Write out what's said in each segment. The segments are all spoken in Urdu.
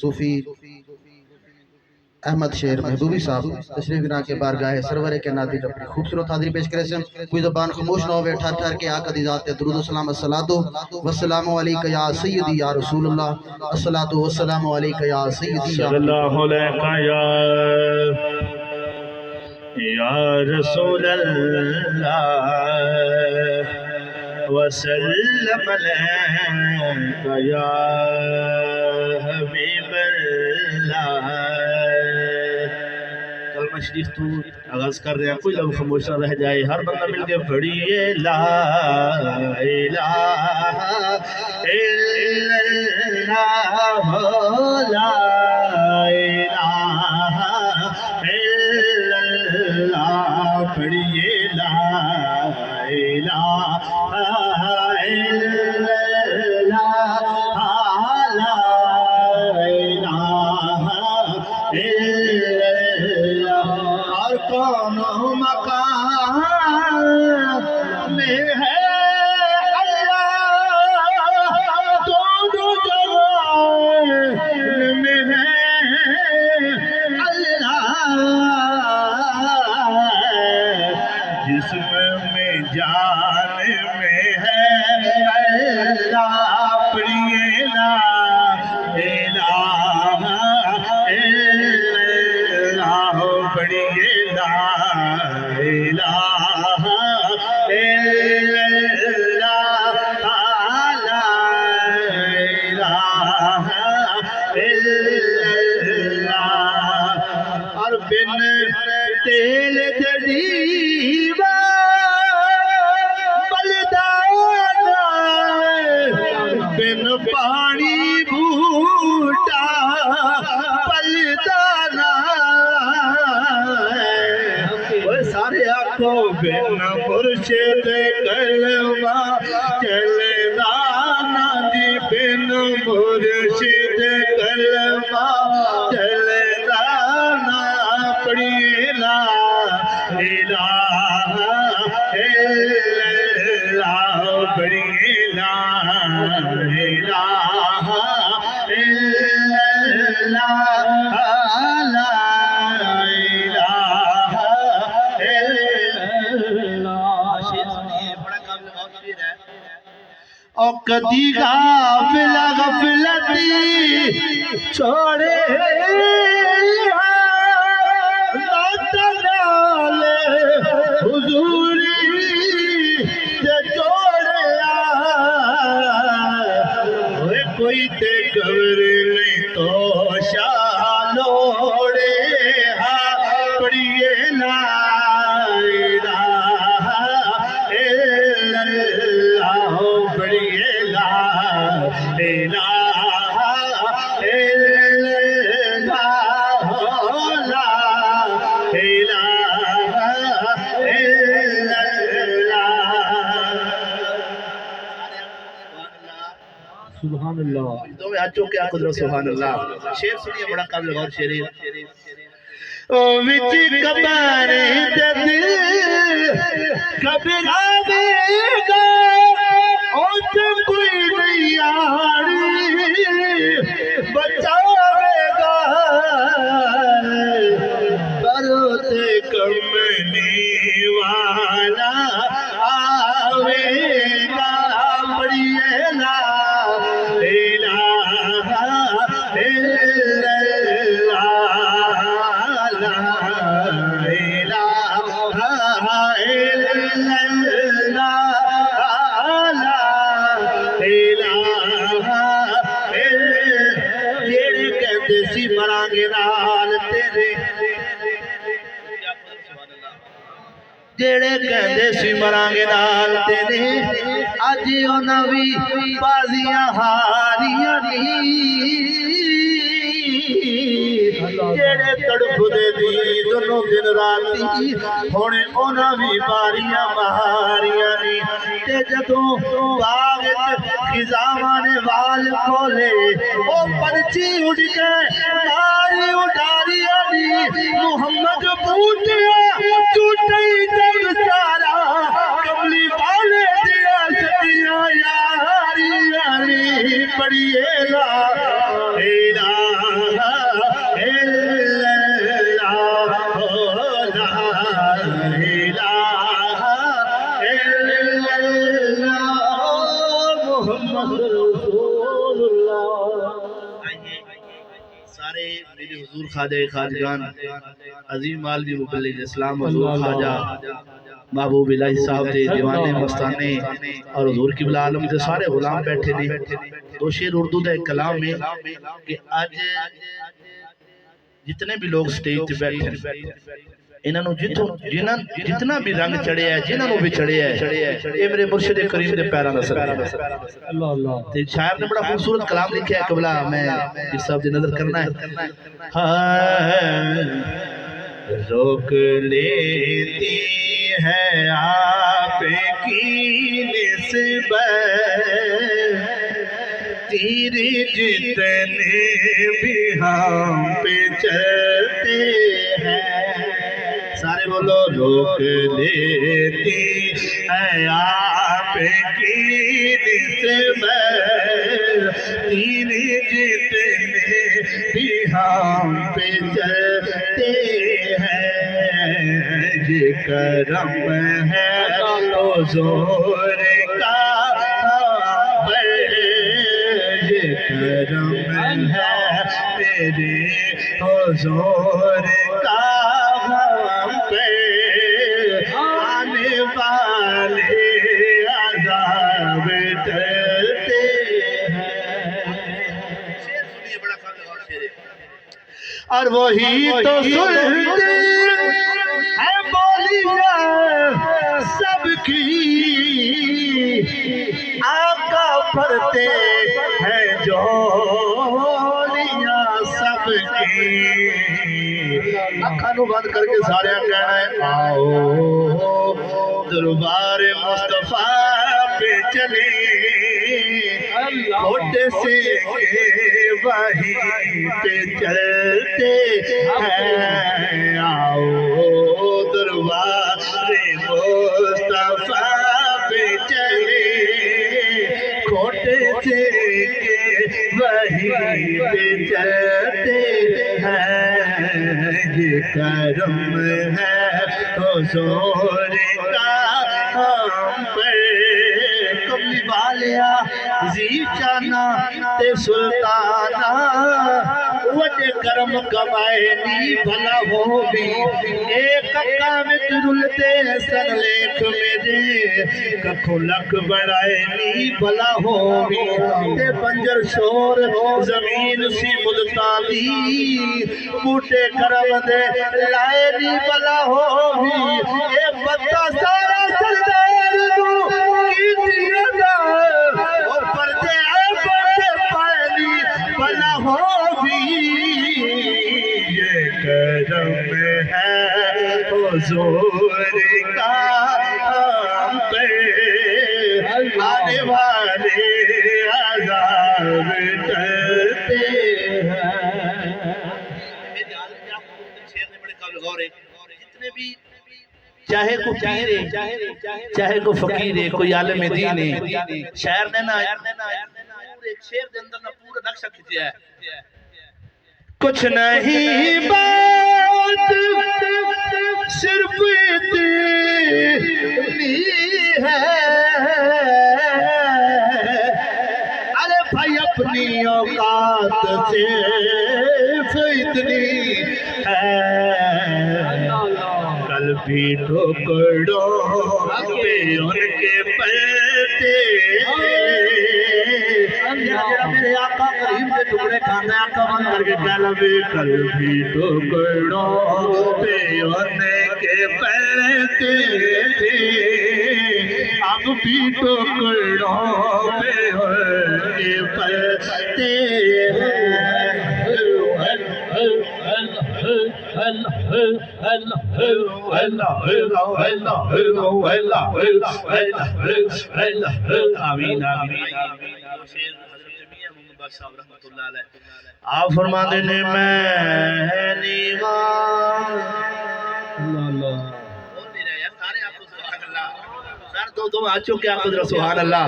صوفی احمد شیر محبوبی صاحب تشریف گراں کے بارگاہ سرور کے نادی اپنی خوبصورت حاضری پیش کرے سے کوئی زبان خاموش نہ ہوئے ٹھہر ٹھہر کے آقا دی ذات درود و سلام الصلاۃ والسلام علیک یا سیدی یا رسول اللہ الصلاۃ والسلام علیک یا سیدی صلی اللہ علیہ یا رسول اللہ وسلم علیک یا حبیب اللہ۔ کلمہ شریف تو آغاز کر رہے ہیں، کوئی لوگ خاموش نہ رہ جائے، ہر بندہ مل کے پڑھیے لا الہ الا اللہ لا الہ الا اللہ، پڑھیے لا الہ الا اللہ لا الہ الا اللہ۔ اور کون مقام میں ہے اللہ، دونوں جگہ میں ہے اللہ، جسم میں جان میں ہے اللہ، پڑھیے لا الہ الا اللہ، پڑھیے لا الہ الا اللہ لا الہ الا اللہ۔ اور بن تیل جدیبہ بلدانا، بن پانی بھوٹا بلدانا، وہ سارے آنکھوں بن مرشد کلمہ چلدانا دی، بن مرشد کلمہ چلدانا، پڑھیے لا الہ الا اللہ، پڑھیے لا الہ الا اللہ لا الہ الا اللہ۔ شیر سنیے، بڑا قابل غور شیر ہے۔ او کدی غافل غفلتی چھوڑے حضوری تے جوڑیا، کوئی تے قبر نہیں تو شالوڑے، پڑھیے لا الہ الا اللہ، پڑھیے لا الہ الا اللہ لا الہ الا اللہ۔ سبحان اللہ، دو میں ہاتھ چوکے آنکھوں درو سبحان اللہ۔ شیر سنیے، بڑا قابل غور شیر ہے۔ او وچ قبر تے دل قبر آوے گا، اوتے کوئی نہیں آڑی بچاوے گا، پر تے کملی والا آوے گا، پڑھیے لا الہ الا اللہ لا الہ الا اللہ لا الہ الا۔ جیڑے کہتے سی مراں گے نال تیرے، جیڑے کہندے سی مراں گے نال تیرے، اج انہاں وی بازیاں ہاریاں نی، جیڑے تڑپ دے دی دونوں دن راتی، ہونے انہاں وی باریاں مہاریاں نی، تے جدوں باغ خزاواں نے وال کھولے، او پرچی اڑ کے ماری اڈاریاں نی، محمد پوچھیا ٹوٹے جگ سارا، کملی والے دیا سدیاں یاریاں نی، پڑھیے لا الہ سارے میرے حضور خواجہ خواجگان عظیم مالوی مبلغ اسلام حضور خواجہ محبوب الہی صاحب دے دیوانے مستانے اور حضور قبلہ عالم دے سارے غلام بیٹھے دی دو شیر اردو دے کلام میں کہ آج جتنے بھی لوگ سٹیج تے بیٹھے انہوں جتنا بھی رنگ چڑھے ہے جنہوں بھی چڑھے ہے یہ میرے مرشد کریم دے پیران اثر ہے شاعر نے بڑا خوبصورت کلام لکھا ہے قبلہ میں اس صاحب دے نظر کرنا ہے روک لیتی ہے آپ کی نسبت تیر جتنے بھی ہم پہ چلتے ہیں سارے بولو روک لیتی ہے آپ کی نسبت تیر جتنے بھی ہم پہ چلتے ہیں یہ کرم ہے حضور کا یہ کرم ہے میرے حضور کا ہم پہ آنے والے عذاب ڈرتے ہیں شیر سنیے بڑا خاندان شیر ہے اور وہی تو سنتے ہے بولیاں سب کی آقا پڑھتے ہیں جولیاں سب کی اکھانو بند کر کے سارے کہنا ہے آؤ دربار مصطفیٰ پہ چلے کھوٹے سے وہی پہ چلتے ہیں آؤ دربار مصطفیٰ پہ چلے کھوٹے سے وہی پہ چلتے ہیں یہ کرم ہے حضور کا ہم پر کملی والیا زیچانا تے سلطانا وڈے کرم کمائے نی بھلا ہو بھی ایک کام رلتے سر لیکھ میرے ککھو لکھ بڑھائے نی بھلا ہو بھی تے بنجر شور زمین سی مدتا دی بوٹے کرم دے لائے نی بھلا ہو بھی اے بتا سارا سردار دو کی دینا اور پردے پائنی بھلا ہو بھی یہ کرم ہے حضور کا ہم پہ آنے والے عذاب ڈرتے ہیں جتنے بھی چاہے کو پیر ہے چاہے کو فقیر ہے کوئی عالم دین ہے شاعر نے نا ایک شعر دے اندر نا پورا نقشہ کھینچا ہے کچھ نہیں بات صرف اتنی ہے ارے بھائی اپنی اوقات صرف اتنی ہے کل بھی ٹھوکروں پہ ان کے پلتے میرے آقا کریم کے ٹکڑے کھانا آقا بند کر کے کہہ لبے کل بھی ٹکڑوں پہ ان کے پلتے تھے اب بھی ٹکڑوں پہ ان کے پلتے آمین آپ فرماتے نے میں نیوان دو آچو کیا قدر سبحان اللہ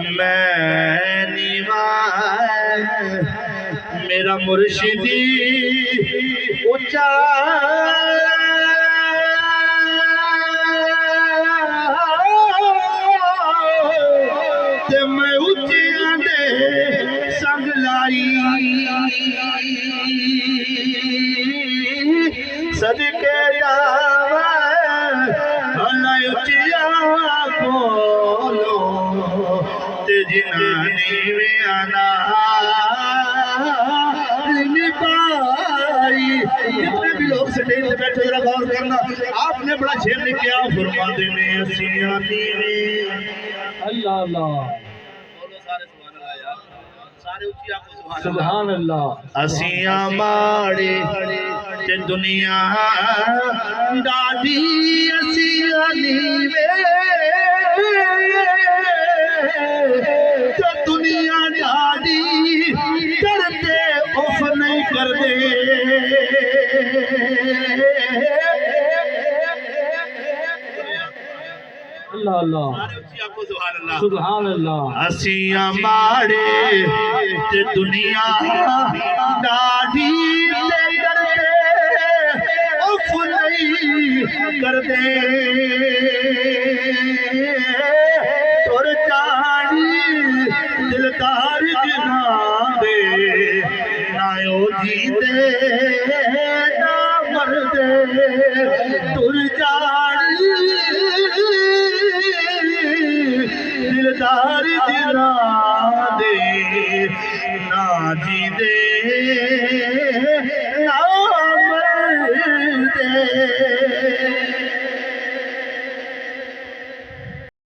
میں نیوان میرا مرشدی اچھا میں اچھی آنے سنگ لائی صدقے جاوے اللہ اچیا بولو تے جنانی میں آنا جتنے بھی لوگ سٹیج پہ بیٹھے ذرا غور کرنا آپ نے بڑا شعر لکھا فرماندے میں اسیانی میں اللہ اللہ سبحان اللہ اسیاں ماڑے تے دنیا ڈاڈی اسیانی میں تے دنیا ڈاڈی کرتے اف نہیں کر دے اللہ اللہ سبحان اللہ اسیاں ماڑے تے دنیا ڈاڈی تے کرتے اف نہیں کر دے تر چاڑی دلدار جنا دے نایو جی دے نا مر دے تر چاڑی دلدار جنا دے نا جی دے